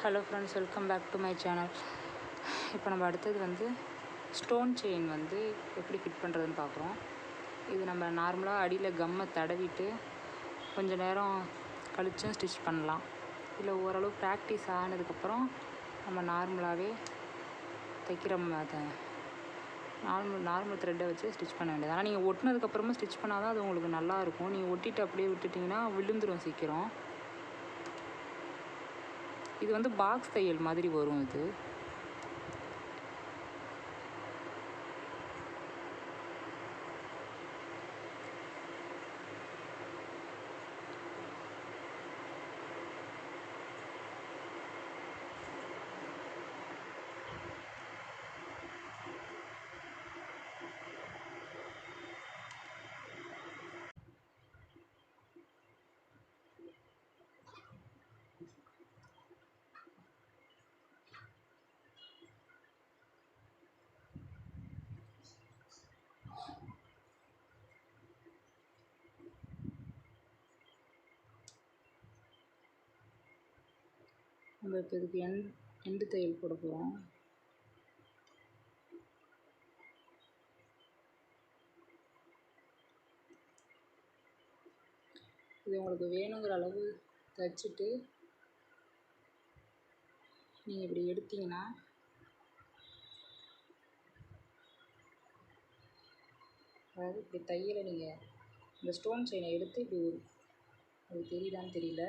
Hello friends, welcome back to my channel. இப்போ நம்ம அடுத்தது வந்து ஸ்டோன் செயின் வந்து எப்படி ஃபிட் பண்ணுறதுன்னு பார்க்குறோம். இது நம்ம நார்மலாக அடியில் கம்மை தடவிட்டு கொஞ்சம் நேரம் கழிச்சும் ஸ்டிச் பண்ணலாம். இல்லை ஓரளவு ப்ராக்டிஸ் ஆனதுக்கப்புறம் நம்ம நார்மலாகவே தைக்கிற நார்மல் த்ரெட்டை வச்சு ஸ்டிச் பண்ண வேண்டியது. ஆனால் நீங்கள் ஒட்டினதுக்கப்புறமா ஸ்டிச் பண்ணால் தான் அது உங்களுக்கு நல்லாயிருக்கும். நீங்கள் ஒட்டிட்டு அப்படியே விட்டுட்டிங்கன்னா விழுந்துடும் சீக்கிரம். இது வந்து பாக்ஸ் தையல் மாதிரி வரும். இது நம்ம இப்போ இதுக்கு எண்டு தையல் போட போகிறோம். இது உங்களுக்கு வேணுங்கிற அளவு தைச்சிட்டு நீங்கள் இப்படி எடுத்தீங்கன்னா அதாவது இப்படி தையலை நீங்கள் இந்த ஸ்டோன் செயினை எடுத்து இப்படி அது தெரியுதான்னு தெரியல.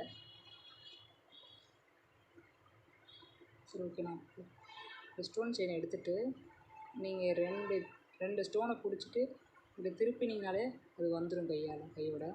சரி, ஓகே. நான் இந்த ஸ்டோன் செயினை எடுத்துகிட்டு நீங்கள் ரெண்டு ஸ்டோனை பிடிச்சிட்டு இப்படி திருப்பினீங்கனாலே அது வந்துடும் கையோட.